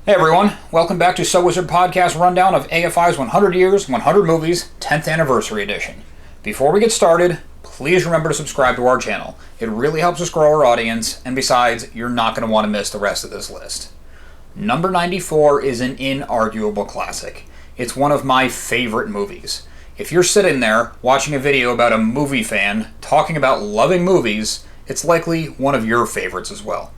Hey everyone, welcome back to So Wizard Podcast rundown of AFI's 100 Years, 100 Movies, 10th Anniversary Edition. Before we get started, please remember to subscribe to our channel. It really helps us grow our audience, and besides, you're not going to want to miss the rest of this list. Number 94 is an inarguable classic. It's one of my favorite movies. If you're sitting there watching a video about a movie fan talking about loving movies, it's likely one of your favorites as well.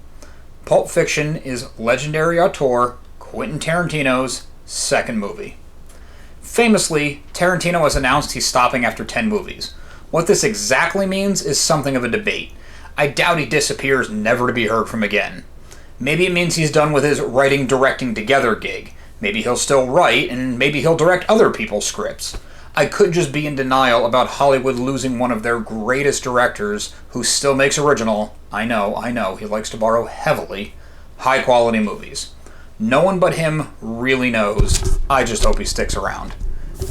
Pulp Fiction is legendary auteur Quentin Tarantino's second movie. Famously, Tarantino has announced he's stopping after 10 movies. What this exactly means is something of a debate. I doubt he disappears never to be heard from again. Maybe it means he's done with his writing-directing together gig. Maybe he'll still write, and maybe he'll direct other people's scripts. I could just be in denial about Hollywood losing one of their greatest directors who still makes original, I know, he likes to borrow heavily, high-quality movies. No one but him really knows. I just hope he sticks around.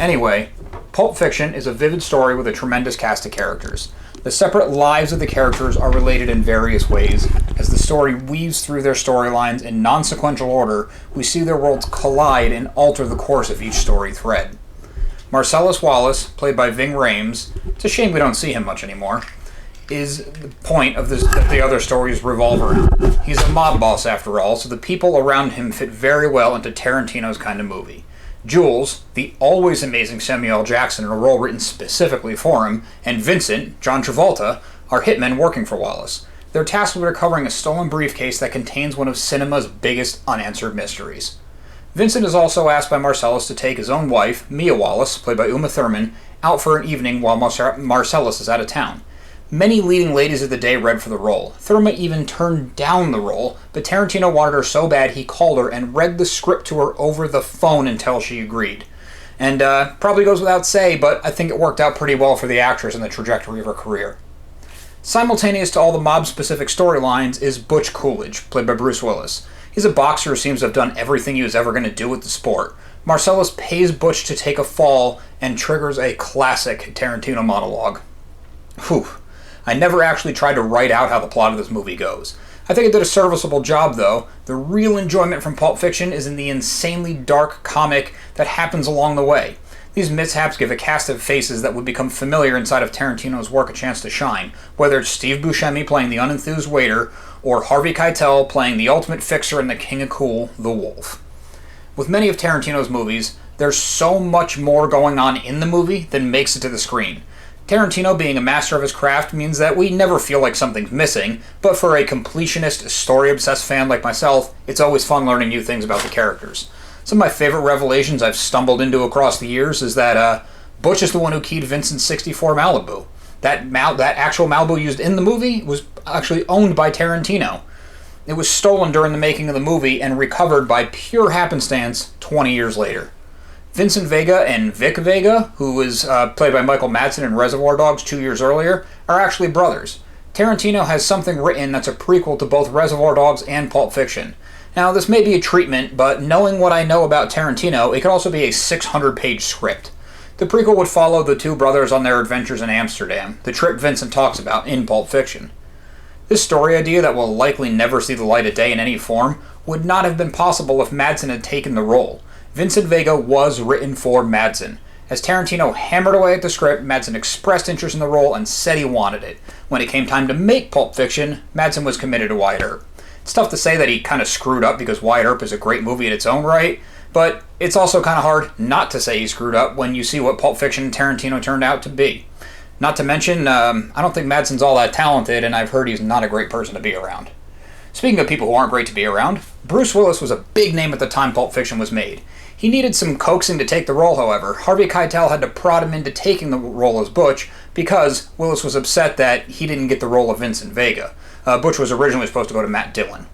Anyway, Pulp Fiction is a vivid story with a tremendous cast of characters. The separate lives of the characters are related in various ways. As the story weaves through their storylines in non-sequential order, we see their worlds collide and alter the course of each story thread. Marcellus Wallace, played by Ving Rhames, it's a shame we don't see him much anymore, is the point of the other stories revolve around. He's a mob boss after all, so the people around him fit very well into Tarantino's kind of movie. Jules, the always amazing Samuel L. Jackson in a role written specifically for him, and Vincent, John Travolta, are hitmen working for Wallace. They're tasked with recovering a stolen briefcase that contains one of cinema's biggest unanswered mysteries. Vincent is also asked by Marcellus to take his own wife, Mia Wallace, played by Uma Thurman, out for an evening while Marcellus is out of town. Many leading ladies of the day read for the role. Thurman even turned down the role, but Tarantino wanted her so bad he called her and read the script to her over the phone until she agreed. And probably goes without say, but I think it worked out pretty well for the actress and the trajectory of her career. Simultaneous to all the mob-specific storylines is Butch Coolidge, played by Bruce Willis. He's a boxer who seems to have done everything he was ever going to do with the sport. Marcellus pays Butch to take a fall and triggers a classic Tarantino monologue. Whew. I never actually tried to write out how the plot of this movie goes. I think it did a serviceable job, though. The real enjoyment from Pulp Fiction is in the insanely dark comic that happens along the way. These mishaps give a cast of faces that would become familiar inside of Tarantino's work a chance to shine, whether it's Steve Buscemi playing the unenthused waiter, or Harvey Keitel playing the ultimate fixer and the king of cool, the wolf. With many of Tarantino's movies, there's so much more going on in the movie than makes it to the screen. Tarantino being a master of his craft means that we never feel like something's missing, but for a completionist, story-obsessed fan like myself, it's always fun learning new things about the characters. Some of my favorite revelations I've stumbled into across the years is that Butch is the one who keyed Vincent's '64 Malibu. That actual Malibu used in the movie was actually owned by Tarantino. It was stolen during the making of the movie and recovered by pure happenstance 20 years later. Vincent Vega and Vic Vega, who was played by Michael Madsen in Reservoir Dogs 2 years earlier, are actually brothers. Tarantino has something written that's a prequel to both Reservoir Dogs and Pulp Fiction. Now, this may be a treatment, but knowing what I know about Tarantino, it could also be a 600-page script. The prequel would follow the two brothers on their adventures in Amsterdam, the trip Vincent talks about in Pulp Fiction. This story idea that will likely never see the light of day in any form would not have been possible if Madsen had taken the role. Vincent Vega was written for Madsen. As Tarantino hammered away at the script, Madsen expressed interest in the role and said he wanted it. When it came time to make Pulp Fiction, Madsen was committed to Wyatt Earp. It's tough to say that he kind of screwed up because Wyatt Earp is a great movie in its own right, but it's also kind of hard not to say he screwed up when you see what Pulp Fiction and Tarantino turned out to be. Not to mention, I don't think Madsen's all that talented, and I've heard he's not a great person to be around. Speaking of people who aren't great to be around, Bruce Willis was a big name at the time Pulp Fiction was made. He needed some coaxing to take the role, however. Harvey Keitel had to prod him into taking the role as Butch because Willis was upset that he didn't get the role of Vincent Vega. Butch was originally supposed to go to Matt Dillon.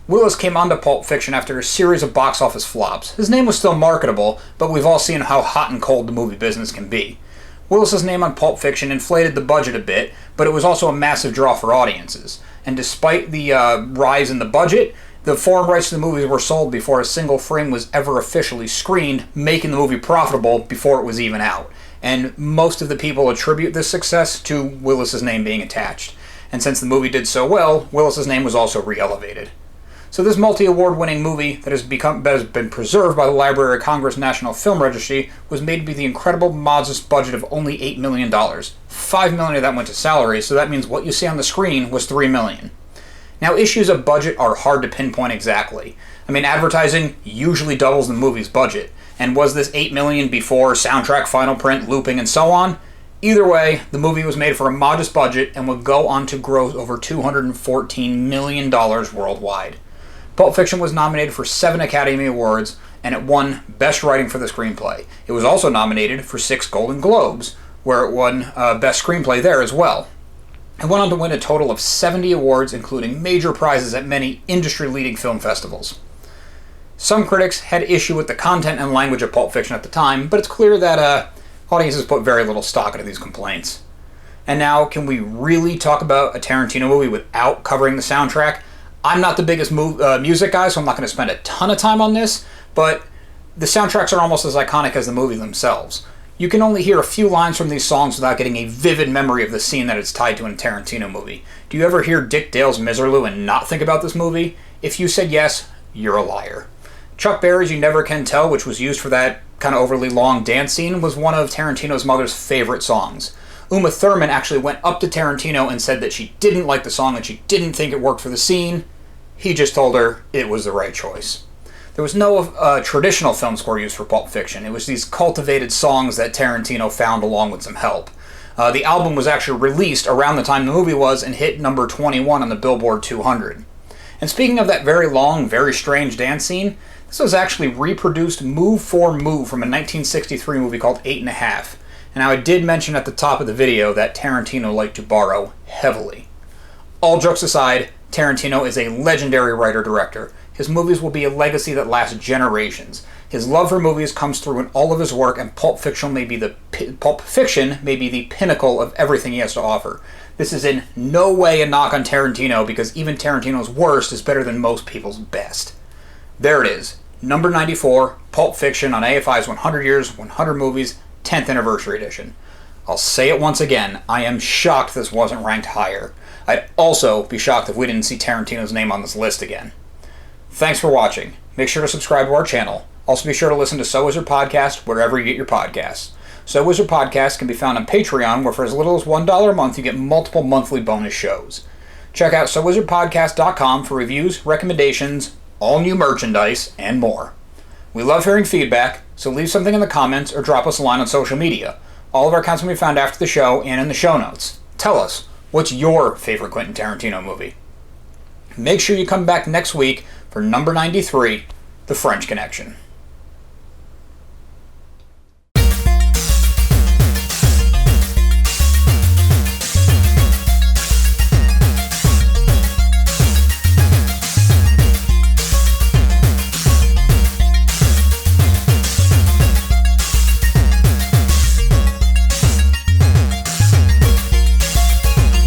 Willis came onto Pulp Fiction after a series of box office flops. His name was still marketable, but we've all seen how hot and cold the movie business can be. Willis's name on Pulp Fiction inflated the budget a bit, but it was also a massive draw for audiences. And despite the rise in the budget, the foreign rights to the movies were sold before a single frame was ever officially screened, making the movie profitable before it was even out. And most of the people attribute this success to Willis's name being attached. And since the movie did so well, Willis's name was also re-elevated. So this multi-award winning movie that has been preserved by the Library of Congress National Film Registry was made to be the incredible modest budget of only $8 million. $5 million of that went to salaries, so that means what you see on the screen was $3 million. Now, issues of budget are hard to pinpoint exactly. I mean, advertising usually doubles the movie's budget, and was this $8 million before soundtrack, final print, looping, and so on? Either way, the movie was made for a modest budget and would go on to gross over $214 million worldwide. Pulp Fiction was nominated for 7 Academy Awards, and it won Best Writing for the Screenplay. It was also nominated for 6 Golden Globes, where it won Best Screenplay there as well. It went on to win a total of 70 awards, including major prizes at many industry-leading film festivals. Some critics had issue with the content and language of Pulp Fiction at the time, but it's clear that audiences put very little stock into these complaints. And now, can we really talk about a Tarantino movie without covering the soundtrack? I'm not the biggest music guy, so I'm not going to spend a ton of time on this, but the soundtracks are almost as iconic as the movies themselves. You can only hear a few lines from these songs without getting a vivid memory of the scene that it's tied to in a Tarantino movie. Do you ever hear Dick Dale's Miserlou and not think about this movie? If you said yes, you're a liar. Chuck Berry's You Never Can Tell, which was used for that kind of overly long dance scene, was one of Tarantino's mother's favorite songs. Uma Thurman actually went up to Tarantino and said that she didn't like the song and she didn't think it worked for the scene. He just told her it was the right choice. There was no traditional film score used for Pulp Fiction. It was these cultivated songs that Tarantino found along with some help. The album was actually released around the time the movie was and hit number 21 on the Billboard 200. And speaking of that very long, very strange dance scene, this was actually reproduced move for move from a 1963 movie called 8½. And now I did mention at the top of the video that Tarantino liked to borrow heavily. All jokes aside, Tarantino is a legendary writer-director. His movies will be a legacy that lasts generations. His love for movies comes through in all of his work, and Pulp Fiction may be the pinnacle of everything he has to offer. This is in no way a knock on Tarantino, because even Tarantino's worst is better than most people's best. There it is, number 94, Pulp Fiction on AFI's 100 Years, 100 Movies, 10th Anniversary Edition. I'll say it once again, I am shocked this wasn't ranked higher. I'd also be shocked if we didn't see Tarantino's name on this list again. Thanks for watching. Make sure to subscribe to our channel. Also be sure to listen to So Wizard Podcast wherever you get your podcasts. So Wizard Podcast can be found on Patreon, where for as little as $1 a month you get multiple monthly bonus shows. Check out SoWizardPodcast.com for reviews, recommendations, all new merchandise, and more. We love hearing feedback, so leave something in the comments or drop us a line on social media. All of our accounts can be found after the show and in the show notes. Tell us, what's your favorite Quentin Tarantino movie? Make sure you come back next week for number 93, The French Connection.